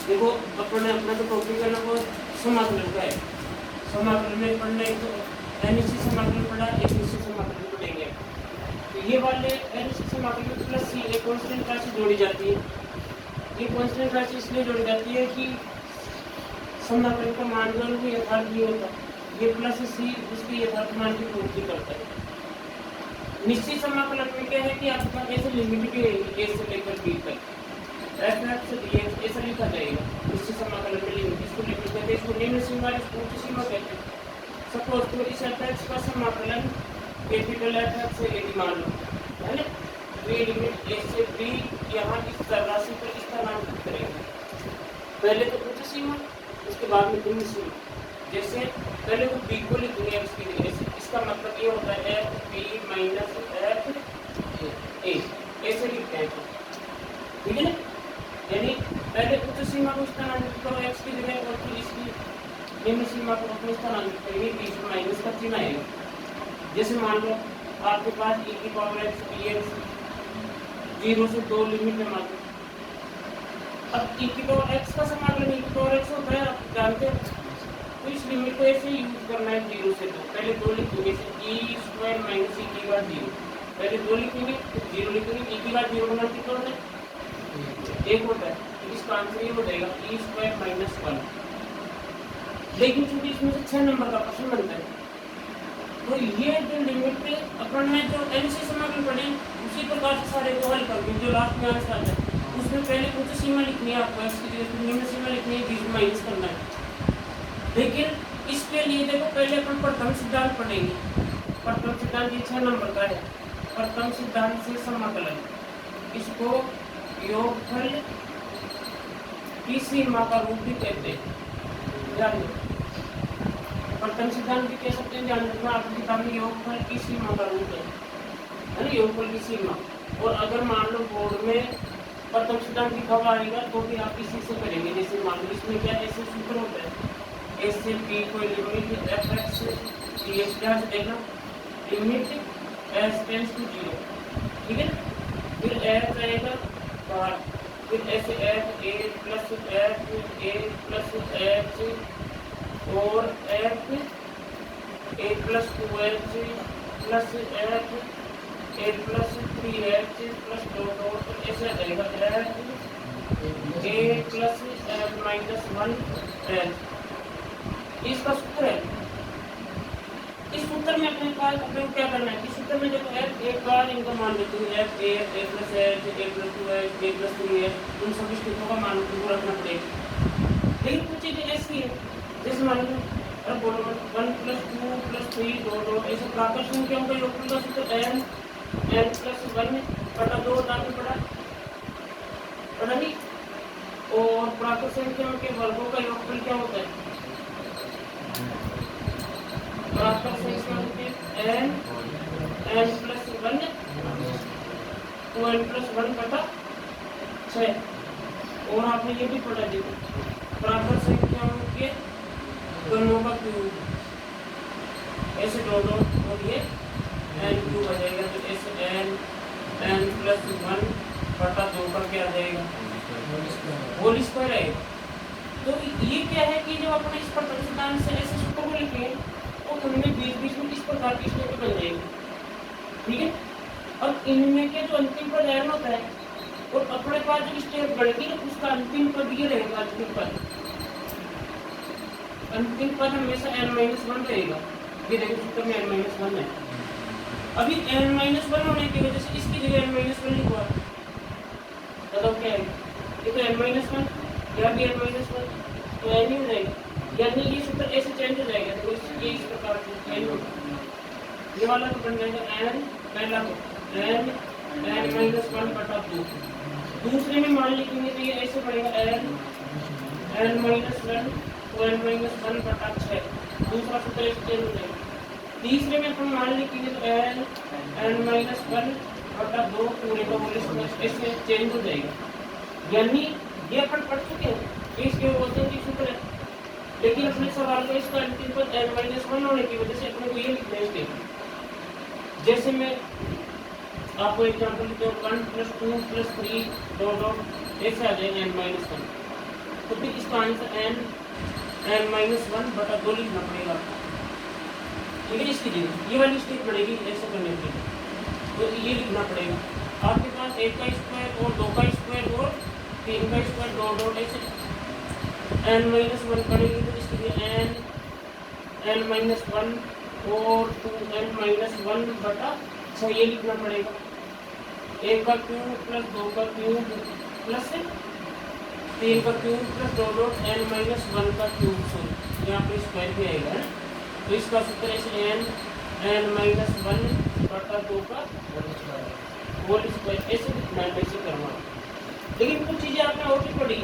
देखो अपने अपना तो टॉपिक है ना वो समाकलन का है। समाकलन में पढ़ना है तो अनिश्चित समाकलन पढ़ा, एक निश्चित समाकलन पढ़ेंगे। तो ये वाले अनिश्चित समाकलन प्लस सी एक कांस्टेंट राशि जोड़ी जाती है। ये कांस्टेंट राशि इसलिए जोड़ी जाती है कि समाकलन का मान जो है यथार्थ नहीं होता। ये प्लस सी उसके यथार्थ मान की पूर्ति करता है। निश्चित समाकलन में क्या है कि आपका ऐसे लिमिट के a से लेकर b तक f से ये ऐसा लिखा जाएगा। निश्चित समाकलन में लिमिट इसको लिमिट कहते हैं, इसको निम्न सीमा इसको उच्च सीमा कहते हैं। सपोज तो इस f का समाकलन कैपिटल F से यदि मान लो है ना, तो ये लिमिट a से b यहाँ इस राशि पर स्थानांतरित करेंगे। पहले तो उच्च सीमा, उसके बाद में निम्न सीमा। जैसे पहले वो b को लिखेंगे x की जगह से, इसका मतलब ये होता है f माइनस f a ऐसे लिखते हैं, ठीक है ना। यानी पहले उच्च सीमा को स्थानांतरित करो x की जगह और फिर इसकी निम्न सीमा को अपने स्थानांतरित करेंगे, बीच में माइनस का चिन्ह आएगा। जैसे मान लो आपके पास e की पावर x dx 0 से 2 लिमिट है मान लो। अब e की पावर x का समाकलन e की पावर x होता है, आप जानते हैं। तो इस लिमिट को ऐसे यूज करना है 0 से 2। पहले 2 लिखेंगे e स्क्वायर माइनस e की घात 0, पहले 2 लिखेंगे फिर 0 लिखेंगे, e की घात 0 का कितना होता है 1 होता है, तो इसका आंसर ये हो जाएगा e स्क्वायर माइनस 1। लेकिन चूंकि इसमें से 6 नंबर का प्रश्न बनता है, तो ये जो लिमिट अपन में जो एलसी समाकलन पढ़े उसी प्रकार से सारे को हल करके जो लास्ट में आंसर आता है उसमें पहले उच्च सीमा लिखनी है आपको, x की जगह फिर निम्न सीमा लिखनी है, बीच में माइनस करना है। लेकिन इसके लिए देखो पहले अपन प्रथम सिद्धांत पढ़ेंगे। प्रथम सिद्धांत ये 6 नंबर का है। प्रथम सिद्धांत से समाकलन, इसको योगफल की सीमा का रूप भी कहते हैं, ध्यान दो। प्रथम सिद्धांत भी कह सकते हैं, ध्यान रखना आपकी किताब में योगफल की सीमा का रूप है ना, योगफल की सीमा। और अगर मान लो बोर्ड में प्रथम सिद्धांत लिखा हुआ आएगा तो भी आप इसी से करेंगे। जैसे मान लो इसमें क्या ऐसे सूत्र होता है, a से b को लिमिट f(x) dx क्या से देखना लिमिट s टेंड्स टू 0, ठीक है। फिर f आएगा बाहर, फिर ऐसे f a plus f a plus h और f a plus 2h plus f a plus 3h plus 2 ऐसे आएगा f a plus f minus 1h। इसका सूत्र है। इस सूत्र में अपने पास अपने क्या करना है, इस सूत्र में देखो f एक बार इनका मान लेते हैं f a a plus h a plus 2h a plus 3h, उन सभी स्थितियों का मान को रखना पड़ेगा। लेकिन कुछ चीजें ऐसी है जैसे मान लो अब बोलो 1 प्लस 2 प्लस 3 दो ऐसे प्राकृत संख्याओं का योगफल का सूत्र n प्लस 1 बटा 2 आपने पढ़ा नहीं। और प्राकृत संख्याओं के वर्गों का योगफल क्या होता है, प्राकृत संख्या के n प्लस 1 2n प्लस 1 बटा 6। और आपने ये भी पढ़ा देखो प्राकृत संख्याओं के दोनों का क्यूब, ऐसे दो और ये n क्यूब आ जाएगा, तो ऐसे n प्लस 1 बटा 2 पर क्या आ जाएगा होल स्क्वायर आएगा। तो ये क्या है कि जब अपने इस प्रथम सिद्धांत से ऐसे सूत्र को लिखेंगे तो उनमें बीच बीच में इस प्रकार की स्टेप बन जाएगी, ठीक है। अब इनमें के जो अंतिम पद n होता है और अपने पास जो स्टेप बढ़ेगी ना उसका अंतिम पद ये रहेगा। अंतिम पद हमेशा n-1 रहेगा। ये देखो सूत्र में n-1 है। अभी n-1 होने की वजह से इसकी जगह n-1 लिखवा, मतलब क्या है ये तो n-1 या भी n-1 तो n ही हो जाएगा, यानी ये सूत्र ऐसे चेंज हो जाएगा। तो ये इस प्रकार से n ये वाला तो बन जाएगा n पहला n-1 बटा 2। दूसरे में मान लिखेंगे तो ये ऐसे पड़ेगा n-1 तो n-1 बटा 6। दूसरा सूत्र ऐसे चेंज हो जाएगा। तीसरे में अपन मान लिखेंगे तो n-1 बटा 2 पूरे का होल ऐसे चेंज हो जाएगा। यानी ये अपन पढ़ चुके हैं इसके वजन की सूत्र है, लेकिन अपने सवाल में इसका अंतिम पद n-1 होने की वजह से अपने को ये लिखना है। जैसे मैं आपको एग्जांपल देता हूँ 1 प्लस 2 प्लस 3 ऐसे आ जाएगा n-1। तो फिर इसका आंसर n माइनस 1 बटा 2 लिखना पड़ेगा आपको। ठीक है, इसकी जगह ये वाली स्टेप पड़ेगी ऐसे करने के लिए, तो ये लिखना पड़ेगा आपके पास 1 का स्क्वायर और 2 का स्क्वायर और 3 का स्क्वायर डॉट डॉट ऐसे n माइनस 1 पड़ेगी, तो इसके लिए n माइनस 1 और 2n माइनस 1 बटा 6 ये लिखना पड़ेगा। 1 का क्यूब प्लस 2 का क्यूब प्लस 3 का cube plus dot dot n minus 1 का क्यूब, सॉरी यहाँ पे स्क्वायर भी आएगा है। तो इसका सूत्र ऐसे n माइनस 1 बटा 2 का होल स्क्वायर ऐसे लिखना है, ऐसे करना। लेकिन कुछ चीज़ें आपने और भी पढ़ी,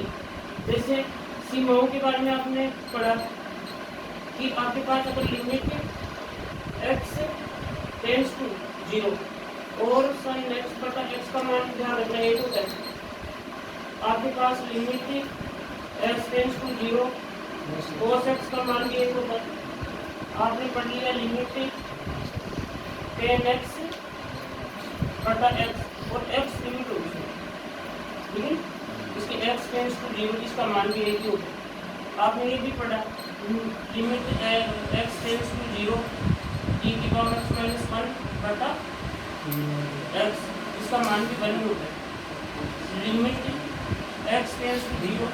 जैसे सीमाओं के बारे में आपने पढ़ा कि आपके पास अगर लिमिट x टेंड्स टू 0 और sin x बटा x का मान ध्यान रखना 1 होता है, आपके पास limit x tends to 0 cos x का मान भी 1 होता है। आपने पढ़ लिया लिमिट tan x बटा x और x लिमिट होगी, ठीक है, इसकी x टेंड्स टू 0 इसका मान भी 1 ही होता है। आपने ये भी पढ़ा limit x tends to 0 e की पावर x माइनस 1 बटा x इसका मान भी 1 ही होता है। Limit x tends to 0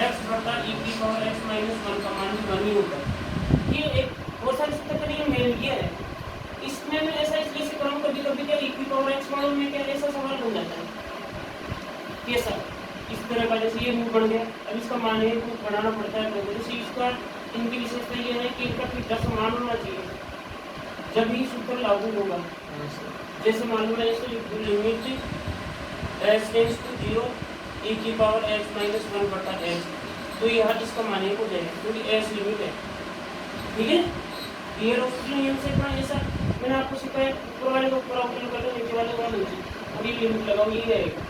x बटा e की पावर x माइनस 1 का मान भी 1 ही होता है। ये एक बहुत सारे सूत्र का ये मेन ये है, इसमें मैं ऐसा इसलिए से करूँ कभी कभी क्या e की पावर x मॉडल में क्या ऐसा सवाल बन जाता है कैसा इस तरह का, जैसे ये रूप बन गया, अब इसका मान है तो बढ़ाना पड़ता है, जैसे इसका इनकी विशेषता ये है कि इनका थीटा समान होना चाहिए जब ही सूत्र लागू होगा। जैसे मान लो मैं ऐसे लिख दूं limit x tends to 0 e की पावर x माइनस 1 बटा x, तो यहाँ इसका मान हो जाएगा क्योंकि x लिमिट है। ठीक है, क्लियर हो नियम से अपना ऐसा मैंने आपको सिखाया, ऊपर वाले को ऊपर आउटलाइन कर दो, नीचे वाले को नीचे, अभी लिमिट लगाओ ये रहेगा।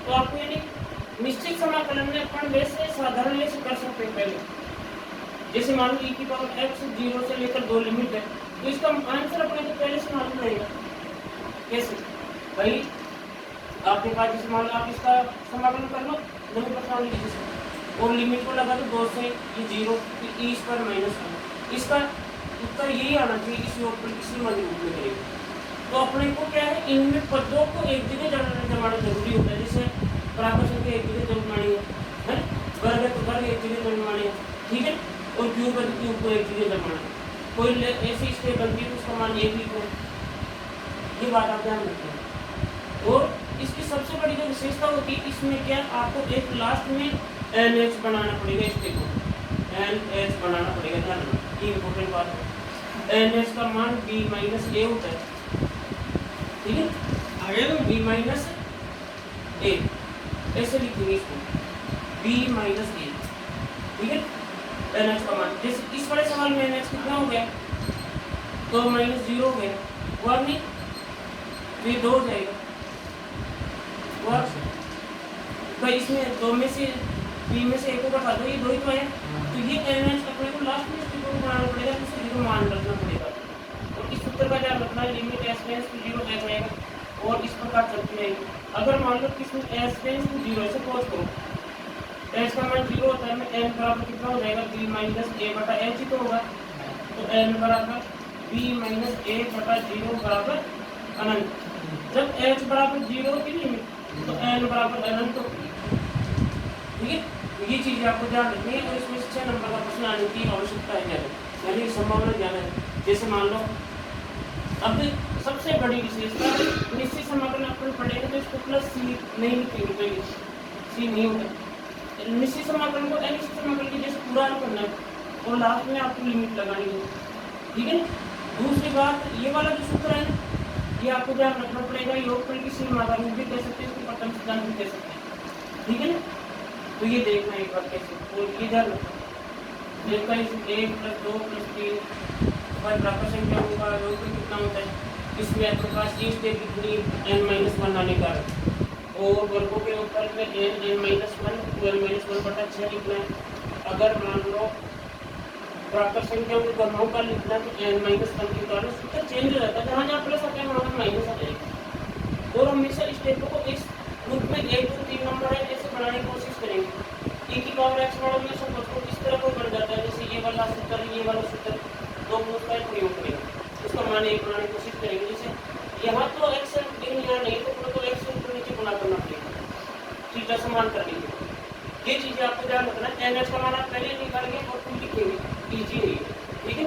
तो आपको यानी निश्चित समाकलन में अपन वैसे साधारण वैसे कर सकते हैं पहले, जैसे मान लो e की पावर x 0 से लेकर 2 लिमिट है, तो इसका आंसर अपने को पहले से मालूम रहेगा। कैसे भाई आपके पास जैसे मान लो आप इसका समाकलन कर लो 9 से और लिमिट को लगा दो 2 से ये 0 e पर माइनस 1, इसका उत्तर यही आना चाहिए, इसी ऊपर किसी मध्य रूप में करेगा। तो अपने को क्या है इनमें पदों को एक जगह जमाना जरूरी होता है, जैसे बराबर संख्या एक जगह जमानी है, वर्ग है तो वर्ग एक जगह जमानी है, ठीक है, और क्यूब है तो क्यूब को एक जगह जमाना है। कोई ऐसी स्टेप बनती है तो उसका मान एक लिखो, ये बात आप ध्यान रखें। और इसकी सबसे बड़ी जो विशेषता होती है इसमें क्या आपको एक लास्ट में NH बनाना पड़ेगा, स्टेप को NH बनाना पड़ेगा, ध्यान रखना ये इम्पोर्टेंट बात है। NH का मान b माइनस a होता है, ठीक है, आगे तो b माइनस a ऐसे लिखेंगे इसको b माइनस a, ठीक है, NH का मान। जैसे इस वाले सवाल में NH कितना हो गया तो माइनस 0 हो गया, वो नहीं तो ये 2 हो जाएगा, तो इसमें 2 में से b में से 1 को घटा दो, ये 2 ही तो है, तो ये NH अपने को लास्ट में इसको बनाना पड़ेगा, इससे 0 मान रखना पड़ेगा। और इस सूत्र का ध्यान रखना है लिमिट s टेंड्स टू 0 आ जाएगा और इस प्रकार चलती रहेगी। अगर मान लो किसमें s टेंड्स टू 0 ऐसे पहुंच करो, s का मान 0 होता है, में n बराबर कितना हो जाएगा b माइनस a बटा h ही तो होगा, तो n बराबर b माइनस a बटा 0 बराबर अनंत। जब h बराबर 0 की लिमिट तो n बराबर अनंत होगी, ठीक है, ये चीजें आपको ध्यान रखनी है और इसमें 6 नंबर का प्रश्न आने की आवश्यकता है ज़्यादा, यानी संभावना ज़्यादा है। जैसे मान लो अब सबसे बड़ी विशेषता निश्चित समाकलन अपन पढ़ेंगे तो इसको प्लस c नहीं लिखेंगे, पहले c नहीं होता, निश्चित समाकलन को अनिश्चित समाकलन के जैसे पूरा करना है और लास्ट में आपको लिमिट लगानी है, ठीक है। दूसरी बात ये वाला जो सूत्र है ये आपको ध्यान रखना पड़ेगा, योगफल की सीमा का रूप भी कह सकते हैं, इसको प्रथम सिद्धांत भी कह सकते हैं, ठीक है ना। तो ये देखना एक बार कैसे, तो ये ध्यान रखना देखा 1 + 2 + 3 बराबर संख्या होगा, योगफल कितना होता है, इसमें आपके पास ये स्टेप कितनी n-1 आने का है और वर्गों के ऊपर में n-1 2n-1 बटा 6 लिखना है। अगर मान लो प्राकृत संख्याओं के गणों का लिखना तो n-1 के कारण सूत्र चेंज हो जाता है, जहाँ जहाँ प्लस आता है वहाँ माइनस आ जाएगा। और हमेशा स्टेपों को इस रूप में 1 2 3 नंबर है ऐसे बनाने की कोशिश करेंगे, e की पावर x मॉडल में सब को इस तरह को बन जाता है, जैसे ये वाला सूत्र दो को उसका प्रयोग करेंगे, उसका मान एक बनाने की कोशिश करेंगे। जैसे यहाँ तो x है लेकिन यहाँ नहीं, तो पूरा तो x ऊपर नीचे गुणा करना पड़ेगा थीटा समान करने के लिए। ये चीजें आपको ध्यान रखना। tan x का मान आप पहले निकालेंगे और फिर लिखेंगे, इजी है ये, ठीक है।